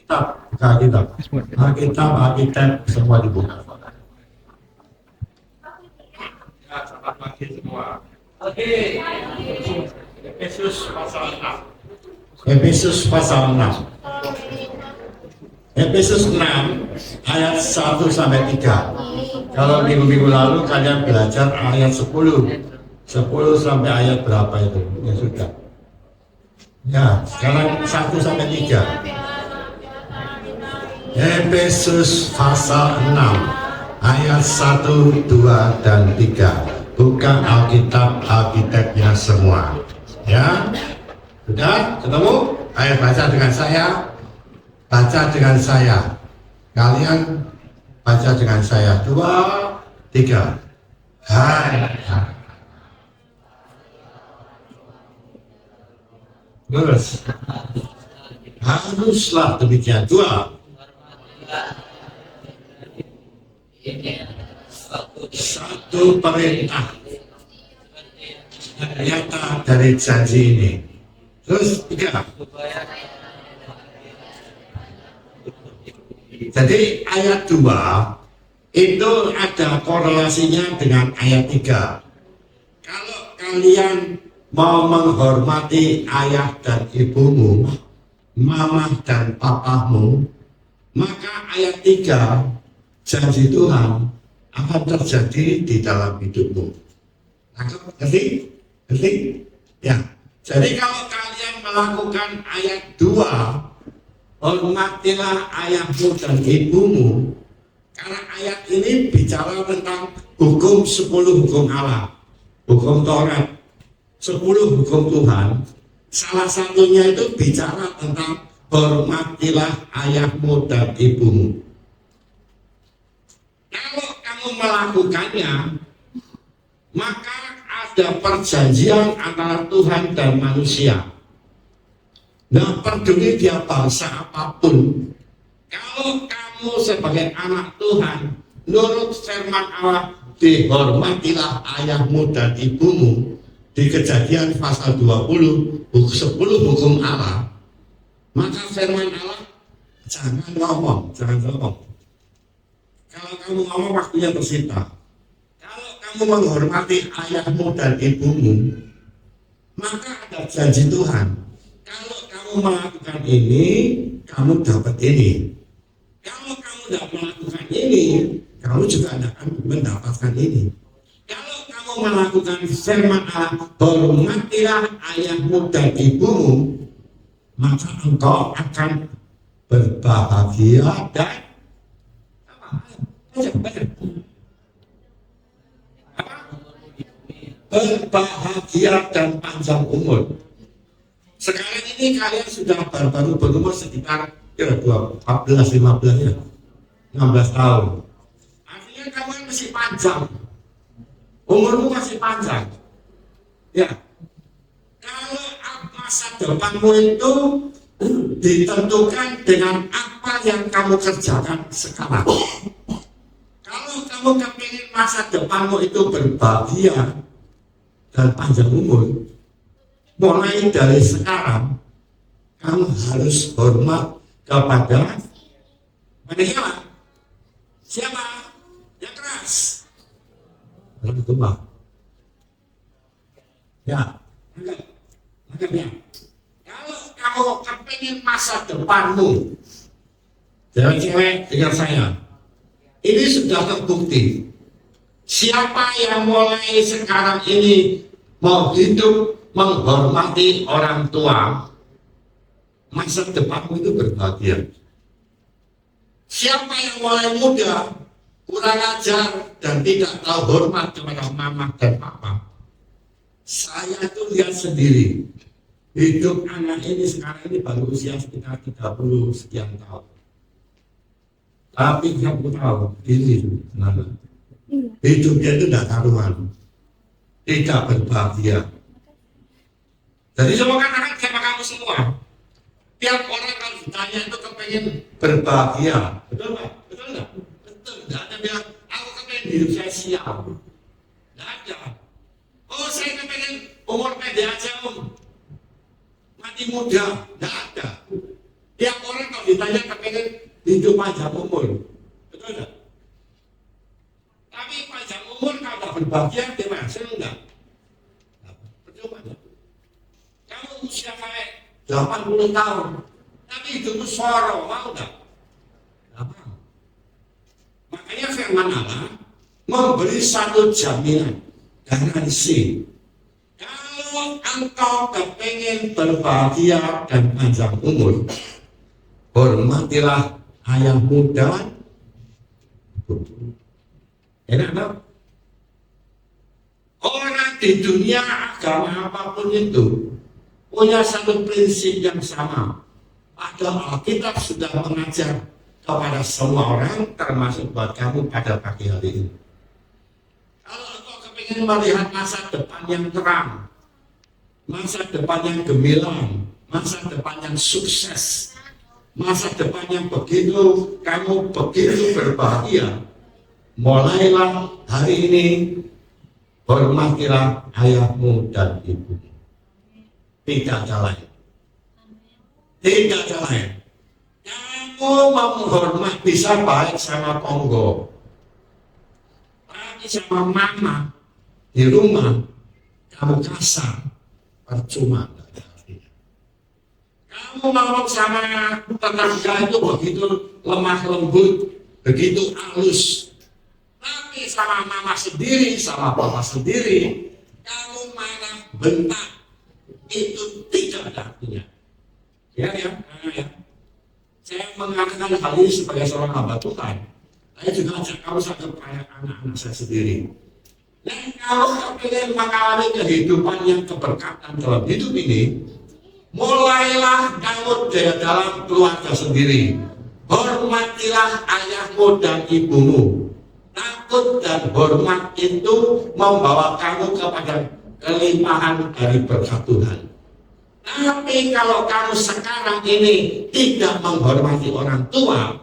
Alkitab, buka Alkitab. Alkitab, Alkitab semua dibuka. Ya, selamat pagi semua. Efesus pasal 6. Efesus pasal 6. Efesus 6 ayat 1 sampai 3. Kalau minggu-minggu lalu kalian belajar ayat 10 sampai ayat berapa itu? Ya sudah. Ya, sekarang 1 sampai 3. Efesus pasal 6 ayat 1, 2, dan 3. Bukan Alkitabnya semua. Ya, sudah ketemu? Ayo baca dengan saya. Baca dengan saya. Kalian baca dengan saya. 2, 3. Hai. Terus. Haruslah demikian. 2. Satu perintah nyata dari janji ini. Terus 3. Jadi ayat 2 itu ada korelasinya dengan ayat 3. Kalau kalian mau menghormati ayah dan ibumu, mama dan papamu, maka ayat 3 janji Tuhan akan terjadi di dalam hidupmu. Ngerti? Ngerti? Ya. Jadi kalau kalian melakukan ayat 2, hormatilah ayahmu dan ibumu, karena ayat ini bicara tentang hukum 10 hukum Allah, hukum Taurat, 10 hukum Tuhan. Salah satunya itu bicara tentang hormatilah ayahmu dan ibumu. Kalau kamu melakukannya, maka ada perjanjian antara Tuhan dan manusia. Nggak peduli dia bangsa apapun. Kalau kamu sebagai anak Tuhan, menurut firman Allah, dihormatilah ayahmu dan ibumu. Di Kejadian pasal 20, 10 hukum Allah. Maka firman Allah, jangan ngomong. Kalau kamu ngomong waktunya tersita. Kalau kamu menghormati ayahmu dan ibumu, maka ada janji Tuhan. Kalau kamu melakukan ini, kamu dapat ini. Kalau kamu tidak melakukan ini, kamu juga akan mendapatkan ini. Kalau kamu melakukan firman Allah, hormatilah ayahmu dan ibumu, maka engkau akan berbahagia dan berbahagia dan panjang umur. Sekarang ini kalian sudah baru berumur sekitar 14, 15 ya, 16 tahun. Artinya kamu masih panjang, umurmu masih panjang. Ya, kalau masa depanmu itu ditentukan dengan apa yang kamu kerjakan sekarang. Kalau kamu kepingin masa depanmu itu berbahagia dan panjang umur, mulai dari sekarang kamu harus hormat kepada siapa? Siapa? Yang keras. Orang tua. Ya, anggapnya. Kalau kamu kepingin masa depanmu, cewek-cewek dengar saya, ini sudah terbukti. Siapa yang mulai sekarang ini mau hidup menghormati orang tua, masa depanmu itu berbahagia. Siapa yang mulai muda, kurang ajar dan tidak tahu hormat kepada mama dan papa, saya itu lihat sendiri. Hidup anak ini sekarang ini baru usia sekitar 30 sekian tahun. Tapi kamu tahu, ini hidupnya itu tidak karuan, tidak berbahagia. Jadi semua katakan sama kamu semua, tiap orang kalau ditanya itu kepengen berbahagia, betul nggak? Betul nggak? Betul. Nggak ada bilang, aku kepengen hidup saya sial. Nggak ada. Oh, saya kepengen umur pendek aja, mati muda. Nggak ada. Tiap orang kalau ditanya kepengen hidup panjang umur, betul nggak? Tapi panjang umur kalau nggak berbahagia, dia masih enggak. Percuma ya. Kamu usia kayak 80 tahun, tapi hidupmu soro, mau nggak? Nggak mau. Makanya firman Allah memberi satu jaminan, garansi. Kalau engkau kepengen berbahagia dan panjang umur, hormatilah ayahmu dan ibumu. Enak dong? Orang di dunia agama apapun itu punya satu prinsip yang sama. Padahal Alkitab sudah mengajar kepada semua orang, termasuk buat kamu pada pagi hari ini. Kalau engkau kepingin melihat masa depan yang terang, masa depan yang gemilang, masa depan yang sukses, masa depan yang begitu kamu begitu berbahagia, mulailah hari ini hormatilah ayahmu dan ibumu. Tidak ada lain. Tidak ada lain. Kamu menghormat bisa baik sama Kongo, tapi sama mama di rumah kamu kasar, percuma. Kamu ngomong sama tetangga itu begitu lemah lembut, begitu halus, tapi sama mama sendiri, sama papa sendiri, kamu malah bentak. Itu tidak ada artinya. Ya. Saya mengatakan hal ini sebagai seorang hamba Tuhan. Saya juga ajak kamu satu kayak anak-anak saya sendiri. Dan kalau kamu ingin mengalami kehidupan yang keberkatan dalam hidup ini, mulailah kamu dari dalam keluarga sendiri. Hormatilah ayahmu dan ibumu. Takut dan hormat itu membawa kamu kepada kelimpahan dari berkat Tuhan. Tapi kalau kamu sekarang ini tidak menghormati orang tua,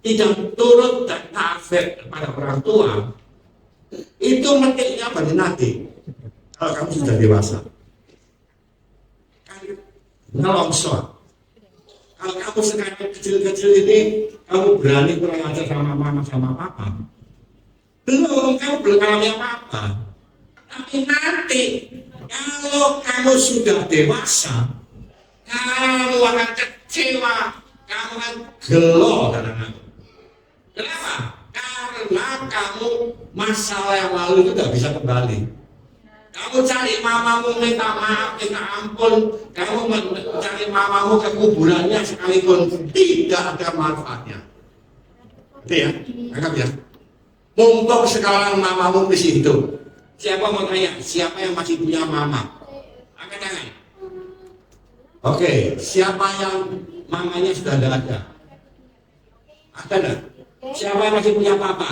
tidak turut dan taat kepada orang tua, itu metiknya pada nanti. Kalau kamu sudah dewasa, kan ngelongsor. Kalau kamu sekarang kecil-kecil ini, kamu berani kurang ajar sama mama sama papa, kamu belum alami apa-apa. Tapi nanti kalau kamu sudah dewasa, kamu akan kecewa, kamu akan gelo. Kenapa? Karena kamu masalah yang lalu itu tidak bisa kembali. Kamu cari mamamu minta maaf, minta ampun, kamu mencari mamamu ke kuburannya sekalipun tidak ada manfaatnya. Itu ya, anggap ya. Mumpung sekarang mamamu masih hidup. Siapa mau tanya? Siapa yang masih punya mama? Angkat tangan. Oke, siapa yang mamanya sudah tidak ada? Ada enggak? Siapa yang masih punya papa?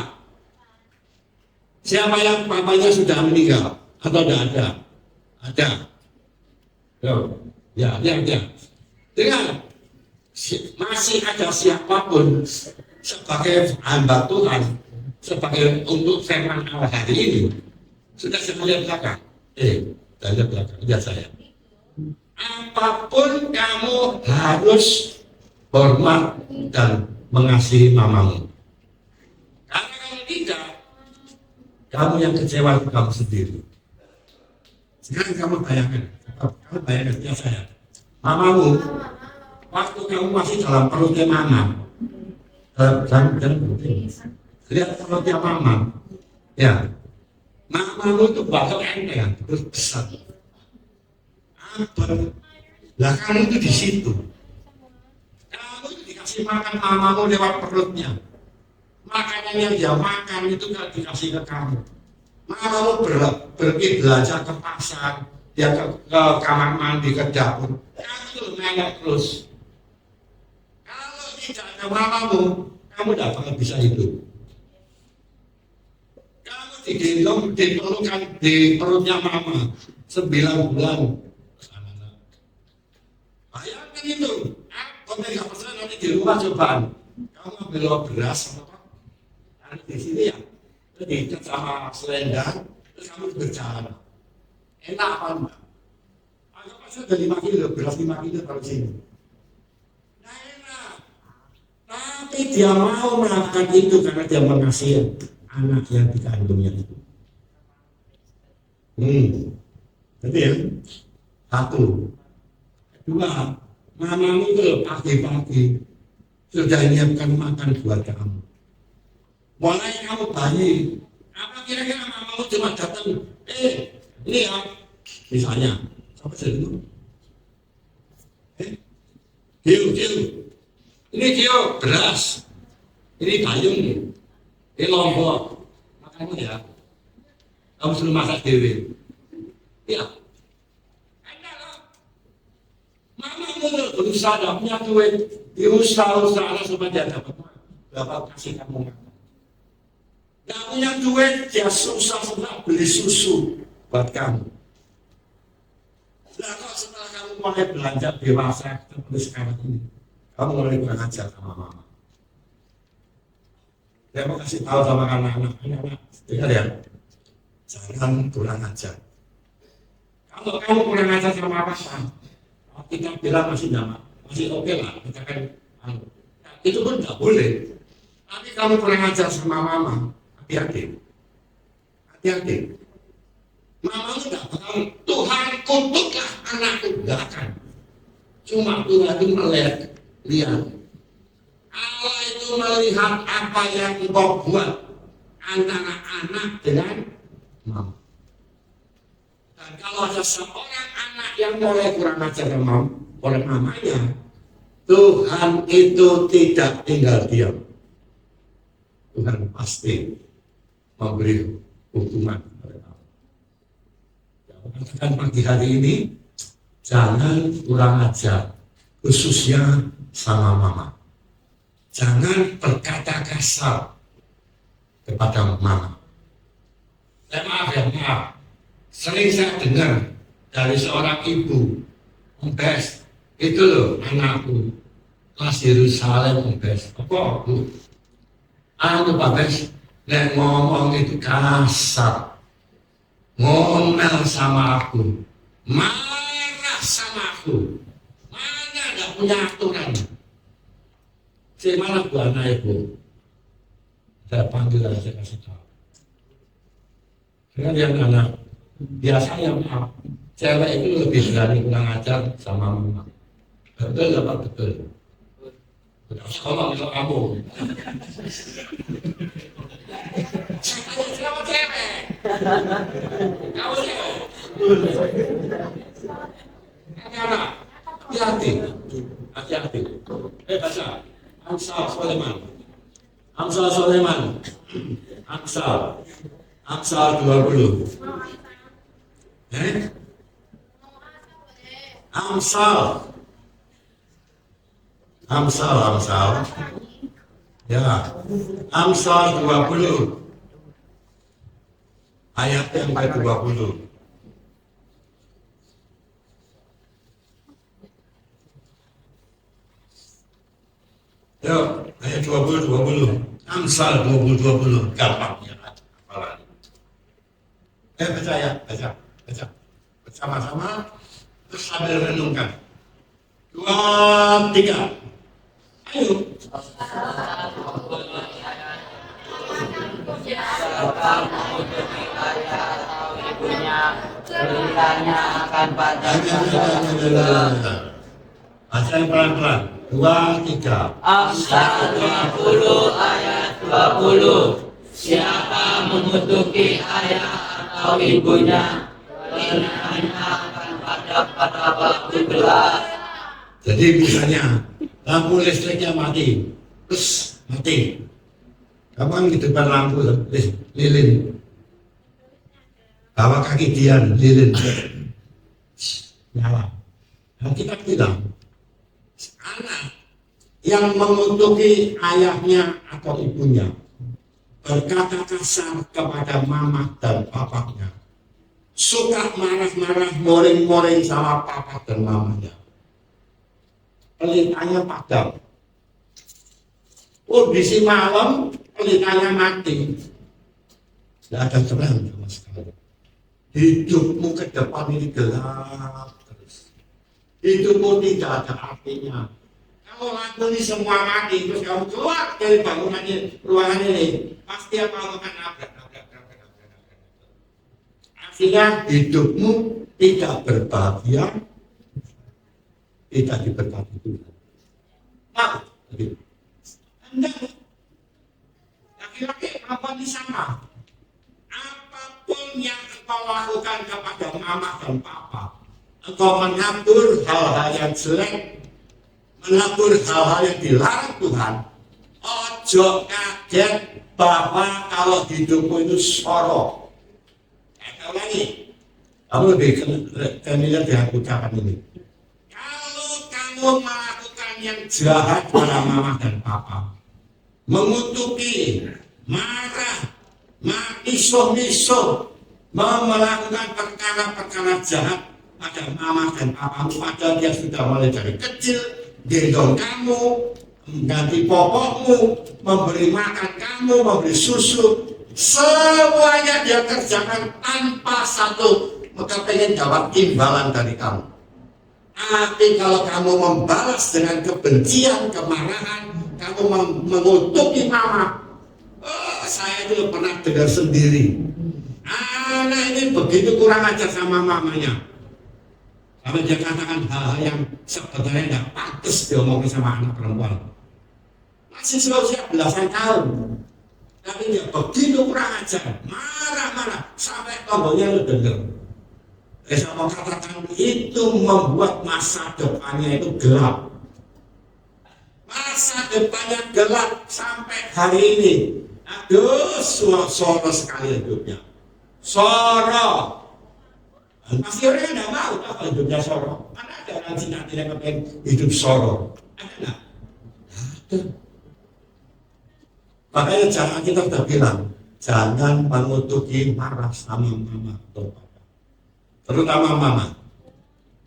Siapa yang papanya sudah meninggal? Atau tidak ada? Ada. Ya. Dengan masih ada siapapun sebagai hamba Tuhan, sebagai untuk firman Allah hari ini, sudah saya lihat belakang. Saya lihat belakang, lihat saya. Apapun kamu harus hormat dan mengasihi mamamu. Karena kalau tidak, kamu yang kecewa kamu sendiri. Sekarang kamu bayangkan ya saya. Mamamu, waktu kamu masih dalam perutnya mama, lihat perutnya mama, ya. Mamamu itu bakal enteng, terus besar. Apa? Lah kamu itu di situ. Kamu itu dikasih makan mamamu lewat perutnya. Makanan yang dia makan itu kan dikasih ke kamu. Mamamu pergi belajar ke pasar, dia ke kamar mandi, ke dapur. Kamu itu melek terus. Kalau tidak ada mamamu, kamu tidak akan bisa hidup. Digendong, dipelukan di perutnya mama 9 bulan. Bayangkan itu. Kamu tidak percaya nanti di rumah cobaan. Kamu ambil beras apa? Nanti di sini ya. Diikat sama selendang, terus kamu berjalan. Enak apa enggak? Anggap aja ada 5 kilo, beras 5 kilo kalau sini. Tapi dia mau melakukan itu karena dia mengasihi anak yang dikandungnya itu. Jadi ya, satu. Kedua, mamamu itu pagi-pagi sudah menyiapkan makan buat kamu. Mulai kamu bayi, apa kira-kira mamamu cuma datang, ini ya, misalnya, apa sih itu? Gio, ini Gio, beras, ini gayung, ini lombok, makanmu ya, kamu suruh masak dewi. Ya, mamamu berusaha dan punya duit, diusaha-usaha supaya dia dapat kasih kamu makan. Gak punya duit, dia susah-susah beli susu buat kamu. Nah, kok setelah kamu mulai belanja dewasa seperti sekarang ini, kamu mulai kurang ajar sama mama. Saya mau kasih tahu sama anak-anak, dengar ya, jangan kurang ajar. Kalau kamu kurang ajar sama papa, kita bilang masih oke lah, kita kan, itu pun nggak boleh. Tapi kamu kurang ajar sama mama, hati-hati. Mama nggak bakal, Tuhan kutuklah anakku, nggak akan. Cuma Tuhan itu lihat. Allah itu melihat apa yang engkau buat antara anak dengan mama. Dan kalau ada seorang anak yang mulai kurang ajar oleh mamanya, Tuhan itu tidak tinggal diam. Tuhan pasti memberi hukuman kepada kamu. Katakan pagi hari ini, jangan kurang ajar, khususnya sama mama. Jangan berkata kasar kepada mama. Maaf. Sering saya dengar dari seorang ibu, Bes, itu loh anakku, kelas Yerusalem, Bes. Apa bu? Pak Bes, nek ngomong itu kasar, ngomel sama aku, marah sama aku, mana nggak punya aturan. Si mana bu anak ibu? Saya panggil dan saya kasih tahu. Dengan yang anak, biasanya maaf, cewek itu lebih berani kurang ajar sama mama. Betul ya Pak? Betul. Kalau kamu, kamu cewek, anak, hati-hati. Baca, Amsal Soleman, Amsal 20. Amsal. Ya, Amsal 20. Ayat yang ke-20. Yuk, ayat 20. Amsal 20. Gampang ya. Baca. Bersama-sama, terus sambil renungkan. 2, 3. Ayo. Ceritanya akan pada baca yang pelan-pelan. 2, 3. Amsal 20 ayat 20. Siapa mengutuki ayah atau ibunya, ceritanya akan pada waktu gelap. Jadi misalnya lampu listriknya mati, terus mati. Kamu di depan lampu lilin, bawa kaki dian lilin nyala. Dan kita bilang anak yang mengutuki ayahnya atau ibunya, berkata kasar kepada mama dan papanya, suka marah-marah, moring-moring sama papa dan mamanya, pelitanya padam. Kondisi malam, pelitanya mati. Tidak ada terang sama sekali. Hidupmu ke depan ini gelap terus. Hidupmu tidak ada artinya. Kalau lampu ini semua mati, terus kamu keluar dari bangunan ini, ruangan ini, pasti apa akan nabrak. Artinya hidupmu tidak berbahagia, tidak diberkati Tuhan. Nah, enggak. Laki-laki apa ini sama? Apapun yang engkau lakukan kepada mama dan papa, engkau menabur hal-hal yang jelek, menabur hal-hal yang dilarang Tuhan, ojo kaget bahwa kalau hidupmu itu sorok. Kalau lagi, kamu lebih familiar dengan ucapan ini. Kalau kamu melakukan yang jahat pada mama dan papa, mengutuki, marah, misuh-misuh, melakukan perkara-perkara jahat pada mama dan papamu, padahal dia sudah mulai dari kecil, gendong kamu, mengganti popokmu, memberi makan kamu, memberi susu, semuanya dia kerjakan tanpa satu kepengen dapat imbalan dari kamu. Tapi kalau kamu membalas dengan kebencian, kemarahan, kamu mengutuki mama, saya itu pernah dengar sendiri. Anak ini begitu kurang ajar sama mamanya. Sampai dia katakan hal-hal yang sebenarnya tidak pantas diomongin sama anak perempuan. Masih seusia belasan tahun. Tapi dia begitu kurang ajar, marah-marah, sampai tombolnya lu denger. Saya mau katakan itu membuat masa depannya itu gelap. Masa depannya gelap sampai hari ini. Aduh, soro sekali hidupnya. Soro. Pasti orang tidak mau apa hidupnya soro. Mana ada orang Cina tidak pengen hidup soro? Ada nggak? Ada. Makanya jangan kita sudah bilang, jangan mengutuki marah sama mama atau papa, terutama mama.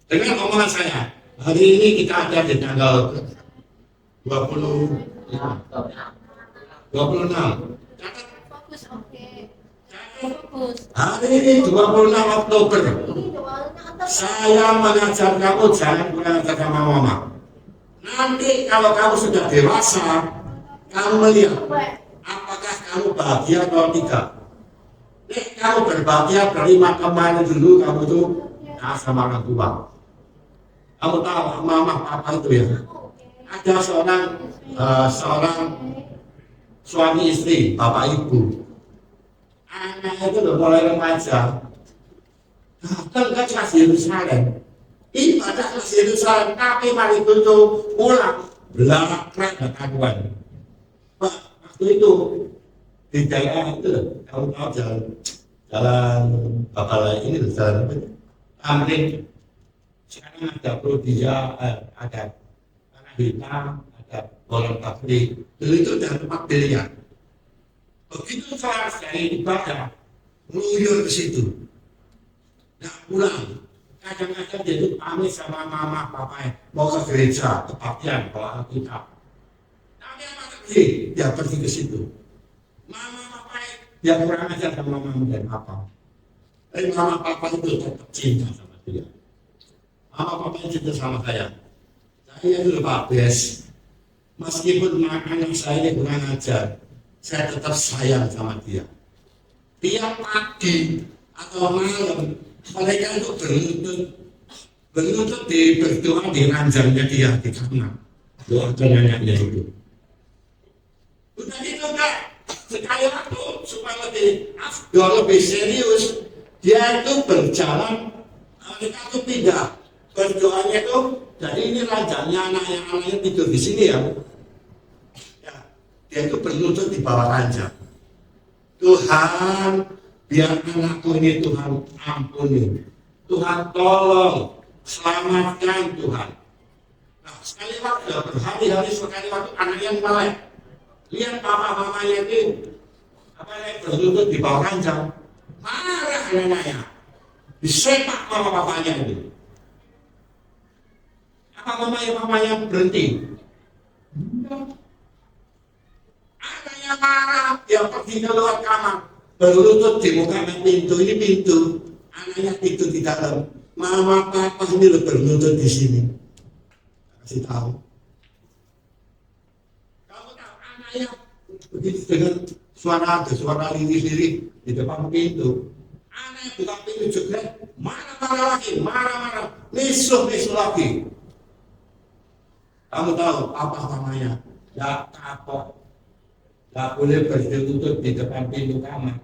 Dengan omongan saya, hari ini kita ada di tanggal 26. Fokus, oke. Fokus. Hari ini 26 Oktober. Saya mengajar kamu jangan kurang ajar sama mama. Nanti kalau kamu sudah dewasa, kamu melihat apakah kamu bahagia atau tidak. Kamu berbahagia terima kemana dulu kamu tuh sama orang tua. Kamu tahu mama papa itu ya. Ada seorang suami istri, bapak ibu. Anaknya itu udah mulai remaja. Datang ke kelas Yerusalem. Ibadah kelas Yerusalem, tapi mari itu pulang belakang ketahuan. Pak, waktu itu di daerah itu, kamu tahu jalan Bapak ini jalan apa? Tamrin. Sekarang ada Prodia, ada tanah hitam, ada bolong pabrik. Dulu itu ada tempat biliar. Begitu selesai dari ibadah, ngeluyur ke situ. Nggak pulang. Kadang-kadang dia itu pamit sama mama, papanya mau ke gereja, kebaktian, bawa Alkitab. Dia pergi ke situ. Mama papa dia kurang ajar sama mama dan papa. Tapi mama papa itu tetap cinta sama dia. Mama papa cinta sama saya. Saya itu Pak Bes. Meskipun anak saya kurang ajar, saya tetap sayang sama dia. Tiap pagi atau malam mereka itu berlutut berdoa di ranjangnya dia di kamar. Doakan anaknya itu. Udah gitu enggak, sekali waktu supaya lebih serius, dia itu berjalan, mereka itu pindah, berdoanya itu, jadi ini ranjangnya anaknya tidur di sini ya, dia itu berlutut di bawah ranjang. Tuhan, biar anakku ini Tuhan ampuni, Tuhan tolong, selamatkan Tuhan. Nah sekali waktu, berhari-hari sekali waktu anaknya melek. Lihat papa-mamanya itu berlutut di bawah ranjang, marah anaknya, disepak papa-papanya itu. Apa mamanya berhenti? Anaknya marah, dia pergi keluar kamar, berlutut di muka pintu, ini pintu, anaknya tidur di dalam. Mama papa ini berlutut di sini. Kasih tahu. anaknya begitu dengan suara lirik-lirik di depan pintu. Anaknya buka pintu juga, marah-marah lagi, marah-marah, misuh lagi. Kamu tahu apa namanya? Gak kapok, gak boleh berlutut di depan pintu kamar.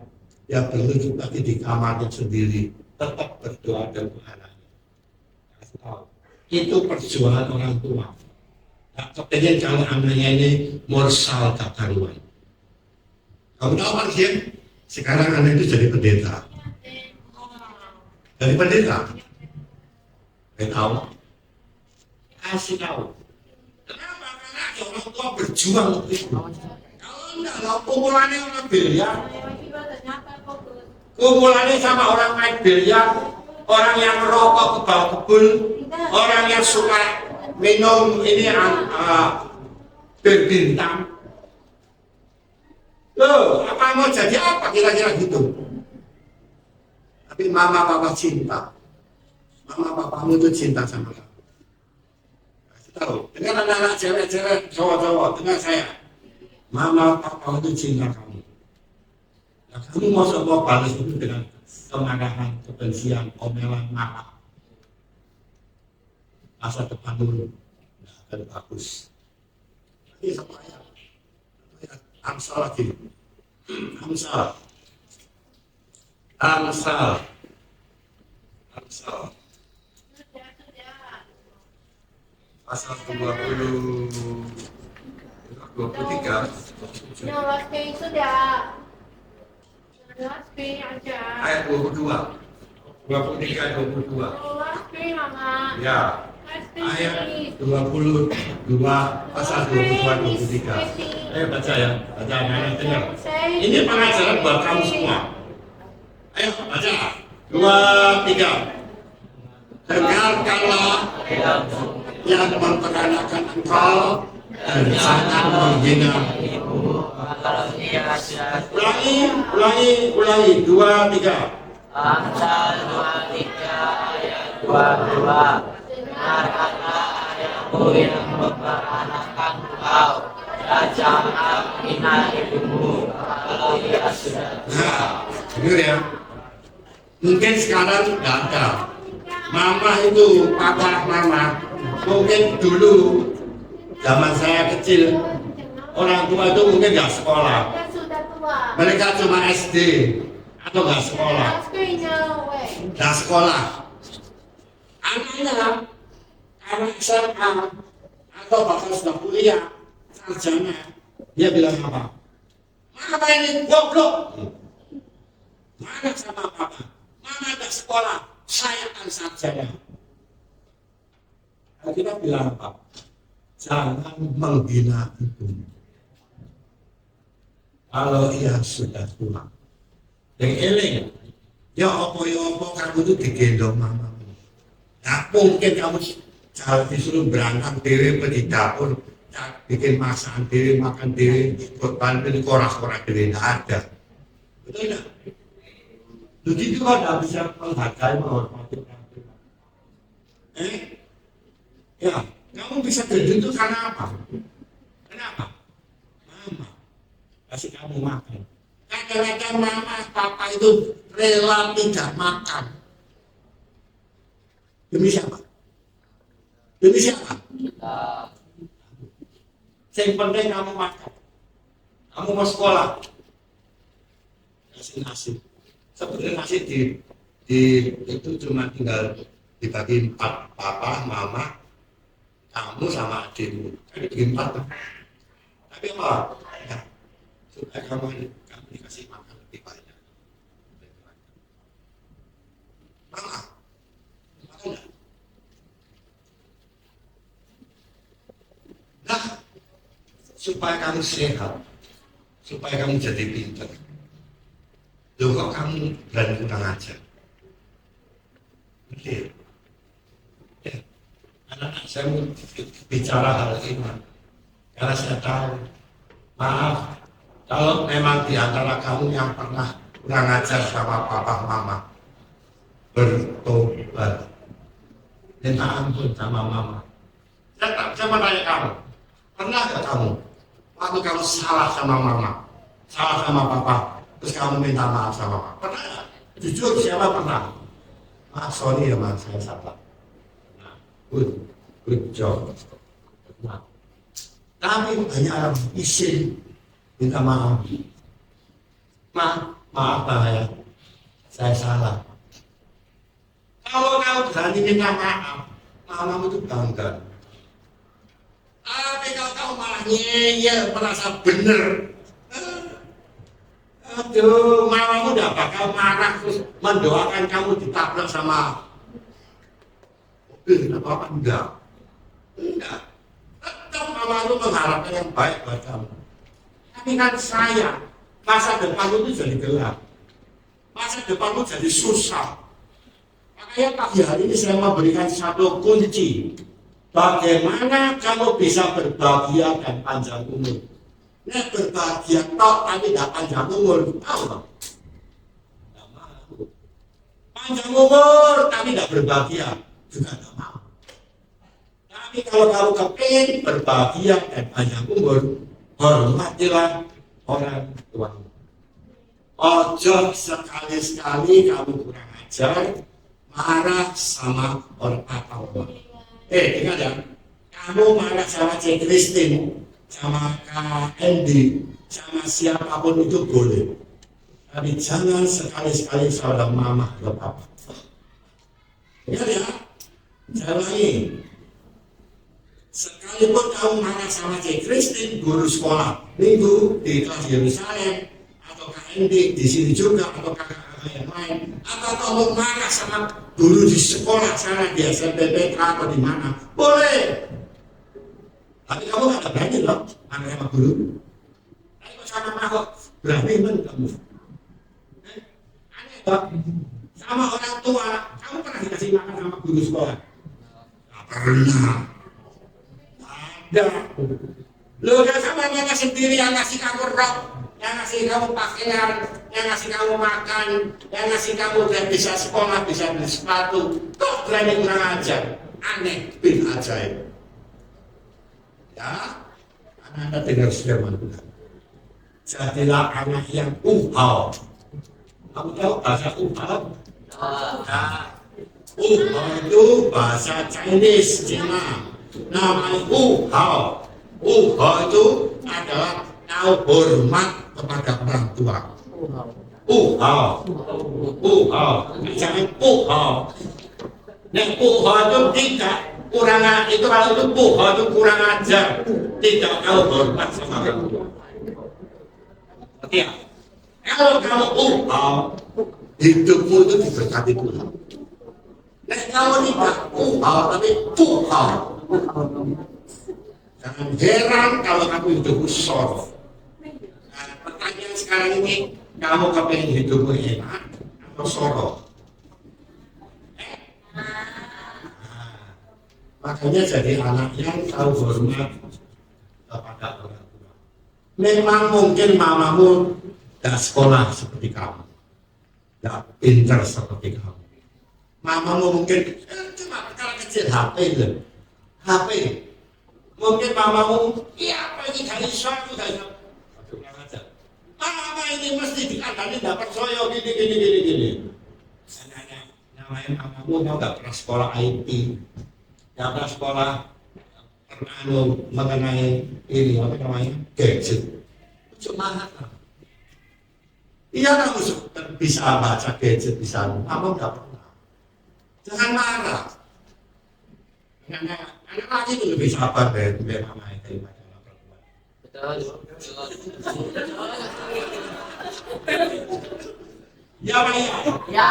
Ya berlutut lagi di kamarnya sendiri, tetap berdoa dan anaknya. Kasih tahu, itu perjuangan orang tua. Gak kepengen kalau anaknya ini morsal gak karuan. Kamu tahu Pak Gian? Sekarang anak itu jadi pendeta. Jadi pendeta. Saya tahu. Kasih tahu. Kenapa? Karena ada orang tua berjuang untuk itu. Kalau enggak, kalau kumpulannya orang biliar, kumpulannya sama orang main biliar, orang yang merokok ke bawah kebun, orang yang suka minum ini berbintang. Loh, apa mau jadi apa kira-kira gitu? Tapi mama papa cinta. Mama papamu itu cinta sama kamu. Kasih tahu, dengan anak-anak cewek-cewek, cowok-cowok, dengan saya. Mama papa itu cinta kamu. Nah, kamu mau balas itu dengan kemarahan, kebencian, omelan, marah. Masa depan dulu, nah, akan bagus. Ini sama ayah. Amsal lagi. Amsal. Pasal 23. Ayat 22. 23 22. Ya. Ayat 22 pasal 22 23. Ayo baca ya, baca anak-anak dengar. Ini pengajaran buat kamu semua. Ayo baca. 2 3. Dengarkanlah yang memperanakan engkau dan jangan menghina. Ulangi 2 3. Amsal 23 ayat 22. Dengarkanlah ayahmu yang memperanakan engkau dan jangan menghina ibumu kalau ia sudah tua. Dengar ya. Mungkin sekarang tidak ada. Mama itu, papa mama. Mungkin dulu zaman saya kecil, orang tua itu mungkin nggak sekolah. Mereka cuma SD atau nggak sekolah. Nggak sekolah. Anaknya karena SMA atau bahkan sudah kuliah, sarjana, dia bilang apa? Mama ini goblok. Mana sama papa? Mama ada sekolah, saya kan sarjana. Nah, kita bilang apa? Jangan menghina ibu. Kalau ia sudah tua, yang eling, ya opo kamu itu digendong mama. Nah, mungkin kamu disuruh berangkat diri pergi dapur, bikin masakan diri, makan diri, korban diri, korak-korak diri, tidak ada. Betul tidak? Begitu kok tidak bisa menghargai, menghormati orang tua. Ya, kamu bisa gendut itu karena apa? Kenapa? Mama kasih kamu makan. Kadang-kadang mama, papa itu rela tidak makan. Demi siapa? Demi siapa? Yang penting kamu makan. Kamu mau sekolah, kasih nasi. Sebenarnya nasi itu cuma tinggal dibagi 4, papa, mama, kamu sama adikmu. Kan dibagi 4 kan? Tapi apa? Ya, supaya kamu dikasih makan lebih banyak. Mama, makan enggak? Nah, supaya kamu sehat, supaya kamu jadi pintar. Loh kok kamu berani kurang ajar? Oke. Ya. Anak-anak saya mau bicara hal ini karena saya tahu, maaf kalau memang di antara kamu yang pernah kurang ajar sama papa mama, bertobat, minta ampun sama mama. Saya mau tanya kamu, pernah gak kamu waktu kamu salah sama mama, salah sama papa, terus kamu minta maaf sama papa? Pernah nggak? Jujur, siapa pernah? Ah, sorry ya mas, saya salah. Nah, good job. Nah, tapi banyak orang izin minta maaf. Maaf ya, saya salah. Kalau kamu berani minta maaf, mamamu itu bangga. Tapi kalau kamu malah ngeyel, merasa benar, aduh, mamamu udah bakal marah terus mendoakan kamu ditabrak sama mobil, apa enggak? Enggak. Tetap mamamu mengharapkan yang baik buat kamu. Tapi kan saya, masa depanmu itu jadi gelap, masa depanmu jadi susah. Makanya pagi hari ini saya memberikan satu kunci. Bagaimana kamu bisa berbahagia dan panjang umur? Nah, berbahagia toh tapi tidak panjang umur, tahu nggak? Tidak mau. Panjang umur tapi tidak berbahagia, juga tidak mau. Tapi kalau kamu kepingin berbahagia dan panjang umur, hormatilah orang tuamu. Ojo sekali-sekali kamu kurang ajar, marah sama orang tua. Ingat ya, kamu marah sama Cik Christine, sama Kak Andy, sama siapapun itu boleh. Tapi jangan sekali-sekali sama mama atau papa. Ingat ya, saya ulangi. Sekalipun kamu marah sama Cik Christine, guru sekolah minggu di kelas Yerusalem, atau Kak Andy di sini juga, atau kakak yang lain, atau kamu marah sama guru di sekolah sana di SMPPK atau di mana, boleh. Tapi kamu nggak berani loh marah sama guru. Tapi kok sama mama berani kan kamu? Aneh loh. Sama orang tua, kamu pernah dikasih makan sama guru sekolah? Nggak pernah. Ada. Lo udah sama mama sendiri yang ngasih kamu rok, yang ngasih kamu pakaian, yang ngasih kamu makan, yang ngasih kamu dan bisa sekolah, bisa beli sepatu, kok berani kurang ajar? Aneh, bin ajaib. Ya, anak-anak dengar firman Tuhan. Jadilah anak yang uhau. Kamu tahu bahasa uhau? Nah, uhau itu bahasa Chinese, Cina. Namanya uhau. Uhau itu adalah tahu hormat kepada orang tua. Jangan uhau. Nah, uhau itu tidak kurang, itu kalau itu uhau itu kurang ajar, tidak tahu hormat sama orang tua. Ya, kalau kamu uhau, hidupmu itu diberkati Tuhan. Nah, kalau tidak uhau tapi uhau, jangan heran kalau kamu hidupmu sorot. Nah, pertanyaan sekarang ini, kamu kepengen hidupmu enak atau sorot? Makanya jadi anak yang tahu hormat kepada orang tua. Memang mungkin mamamu gak sekolah seperti kamu, gak pintar seperti kamu. Mamamu mungkin cuma perkara kecil, HP itu, HP. Mungkin mamamu, iya apa ini dari suatu dari mama ini mesti dikandani dapat soyo gini. Namanya mamamu mau gak pernah sekolah IT, gak pernah sekolah mengenai ini apa namanya gadget. Cuma iya kamu bisa baca gadget bisa, kamu gak pernah. Jangan marah. Anak laki itu lebih sabar dari mama daripada anak perempuan. Ya Pak ya. Ya.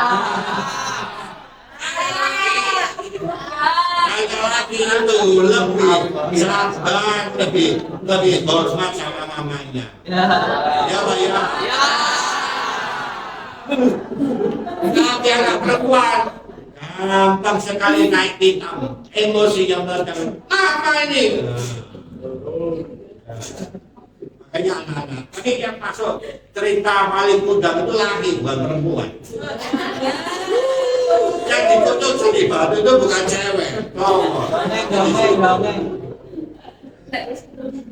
Laki-laki itu lebih sabar, lebih hormat sama mamanya. Ya Pak ya. Tapi anak perempuan gampang sekali naik pitam, emosi yang berkembang. Apa ini? Makanya anak-anak, tapi yang masuk cerita paling mudah itu laki, bukan perempuan. Yang dikutuk sedih batu itu bukan cewek. Oh.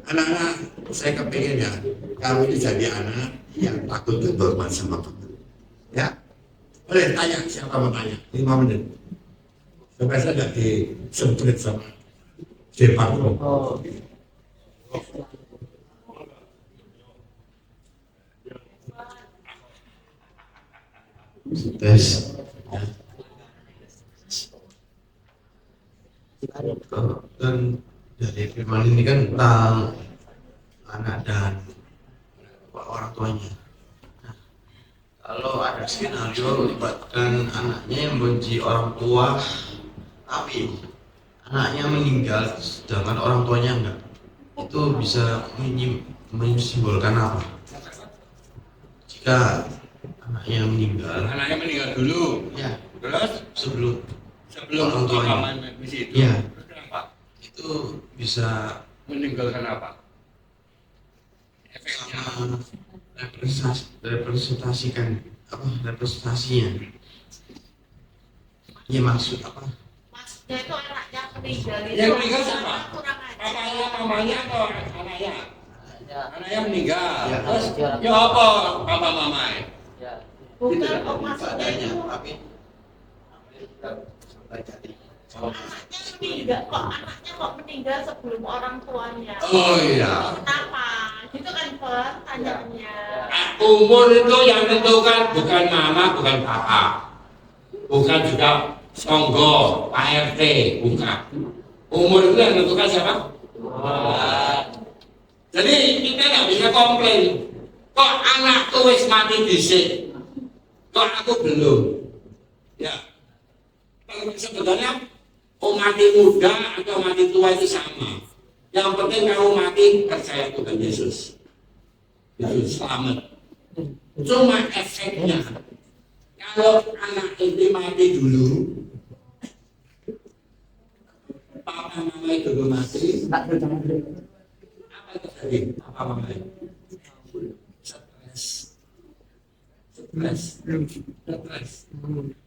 Anak-anak, Saya kepingin ya, kamu ini jadi anak yang takut dan hormat sama Bapak. Ya, boleh tanya, siapa mau tanya? 5 menit. Supaya saya tidak disemprit sama Departemen. Oh. Tes. Dan dari firman ini kan tentang anak dan orang tuanya. Nah, kalau ada skenario melibatkan anaknya yang benci orang tua, tapi anaknya meninggal sedangkan orang tuanya enggak, itu bisa menyimpulkan apa? Jika anaknya meninggal dulu, ya terus sebelum sebelum orang tuanya. pemahaman misi itu, Iya. terus kenapa? Itu bisa Meninggalkan apa? Efeknya. sama representasinya. Ya maksud apa? Maksudnya itu anaknya meninggal itu. Yang meninggal siapa? Kurang ajar. Papanya, mamanya atau anaknya? Ya. Anaknya meninggal. Ya. Terus ya apa papa mamanya? Ya. Bukan, oh maksudnya Padanya, itu tapi sampai jadi. anaknya meninggal. Kok meninggal sebelum orang tuanya? Oh iya. Kenapa? Gitu kan pertanyaannya. Umur itu yang tentukan bukan mama, bukan papa, bukan juga songgo, Pak RT, bukan. Umur itu yang tentukan siapa? Jadi kita nggak bisa komplain. Kok anakku wis mati dhisik, kok aku belum? Ya, kalau sebetulnya mau mati muda atau mati tua itu sama. Yang penting kamu mati percaya Tuhan Yesus. Itu selamat. Cuma efeknya, kalau anak ini mati dulu, papa mama itu dulu mati, apa yang terjadi? Papa mama itu stres.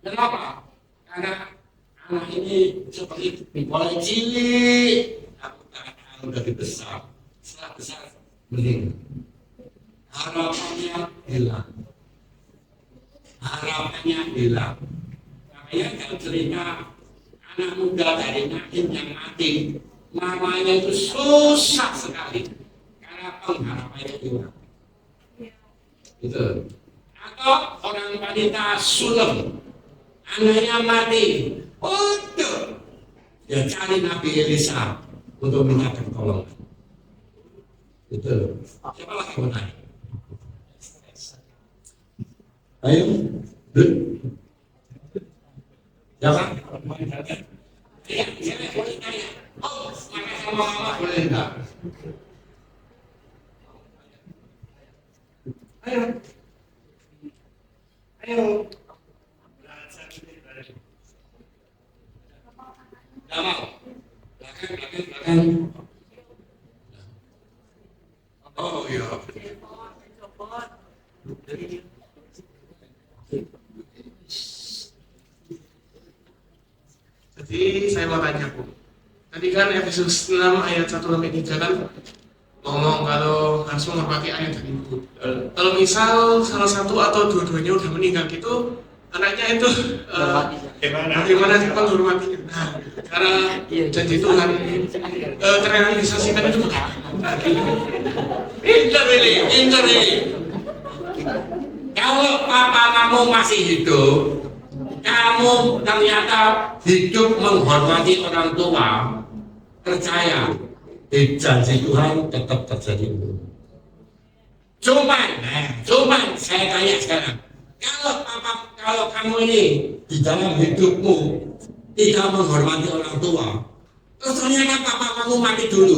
Kenapa? Karena anak ini seperti mulai cilik, aku dari besar, setelah besar meninggal. Harapannya hilang. Makanya kalau cerita anak muda dari Naim yang mati, mamanya itu susah sekali karena pengharapannya hilang. Gitu. Atau orang wanita sulem, anaknya mati, waduh, dia cari Nabi Elisa untuk minta pertolongan. Gitu. Siapa lagi mau tanya? Ayo, duduk. Siapa? Iya, siapa boleh tanya? Oh, mana sama mama boleh enggak? Ayo. Enggak mau. Belakang. Oh iya. Jadi saya mau tanya Bu, tadi kan Efesus 6 ayat 1 sampai 3 kan ngomong kalau harus menghormati ayah dan ibu. Kalau misal salah satu atau dua-duanya udah meninggal gitu, anaknya itu bagaimana sih menghormatinya? Nah, cara janji Tuhan terrealisasikan itu bagaimana? Pinter ini. Kalau papa kamu masih hidup, kamu ternyata hidup menghormati orang tua, percaya di janji Tuhan tetap terjadi. Cuman saya tanya sekarang, kalau kamu ini di dalam hidupmu tidak menghormati orang tua, terus ternyata papa kamu mati dulu,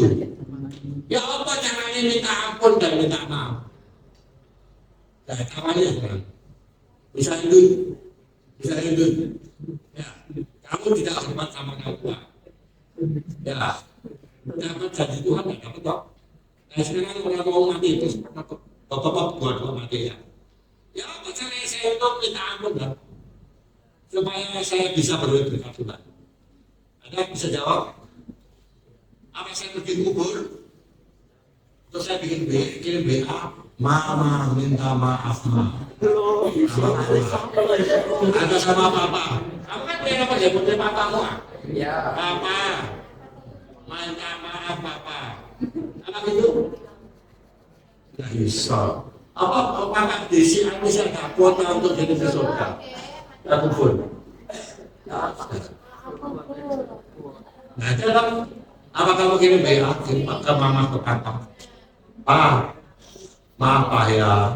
ya apa caranya minta ampun dan minta maaf? Nah, awalnya sekarang bisa hidup, ya, kamu tidak hormat sama orang tua, ya, dapat janji Tuhan nggak dapat kok. Nah sekarang orang mau mati terus bapak buat mati ya. Ya apa caranya saya untuk minta ampun kan? Supaya saya bisa berbuat berkat Tuhan. Ada yang bisa jawab? Apa saya pergi kubur? Terus saya kirim WA, mama minta maaf ma. Ada sama papa. Kamu kan punya apa ya putri papamu? Ya. Papa, minta maaf papa. Apa gitu? Nggak bisa. Apa papa desi aku saya nggak kuota untuk jadi seseorang. Aku pun. Nah, dalam apa kamu kirim WA ke mama ke papa? Pak, maaf Pak ya,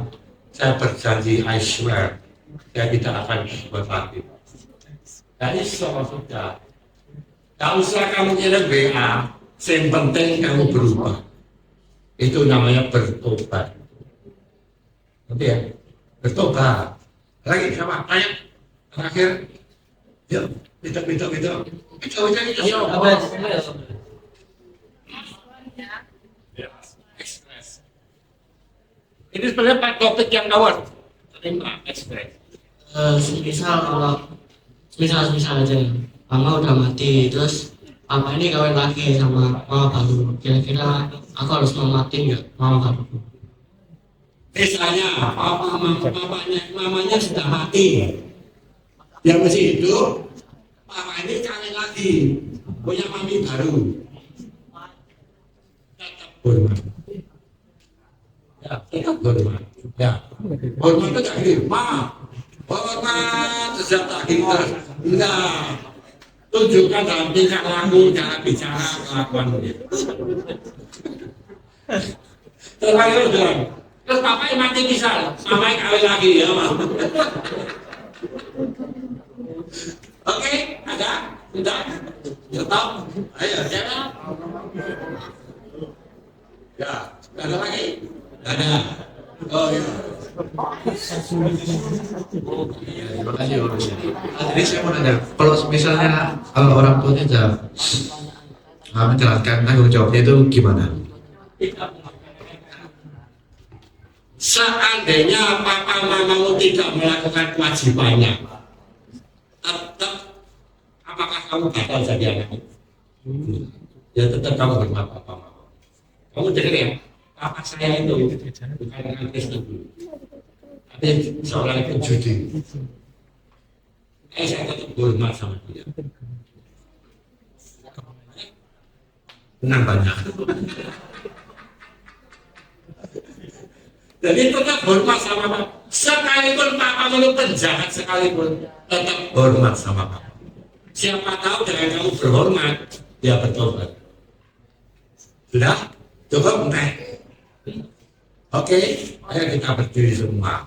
saya berjanji, I swear, saya tidak akan berbuat lagi. Jadi sudah, tak usah kamu kirim WA, yang penting kamu berubah. Itu namanya bertobat. Nanti ya, bertobat. Lagi sama, ayo, terakhir, yuk, minta. Yuk, Express. Ini sebenarnya Pak topik yang awal. Terima, Express. Misal aja, mama udah mati, terus papa ini kawin lagi sama mama baru. Kira-kira aku harus mematiin nggak mama baru? Misalnya, mamanya sudah mati. Dia masih hidup, papa ini kawin lagi, punya mami baru. Tetap hormat. Ya, tetap hormat. Ya, hormat itu tak gini, maaf. Hormat sejak tak gini terus. Enggak. Tunjukkan dalam tingkah laku, cara bicara, kelakuannya. Terakhir bilang, terus papa yang mati misal, mama yang kawin lagi ya, Mas. Oke, ada? Sudah? Tetap? Ayo, jangan. Ya, ada lagi? Ada. Oh iya. Terima kasih Om. Jadi saya mau nanya, kalau misalnya orang tuanya sudah menjalankan tanggung jawabnya itu gimana? Seandainya papa mamamu tidak melakukan kewajibannya, tetap apakah kamu bakal jadi anakmu? Ya tetap kamu hormat papa mama. Kamu dengar ya, papa saya itu bukan orang Kristen, tapi seorang penjudi. Saya tetap hormat sama dia. Menang banyak. Jadi tetap hormat sama papa. Sekalipun papa itu penjahat sekalipun, tetap hormat sama papa. Siapa tahu dengan kamu berhormat, dia bertobat. Sudah? Cukup? Oke, ayo kita berdiri semua.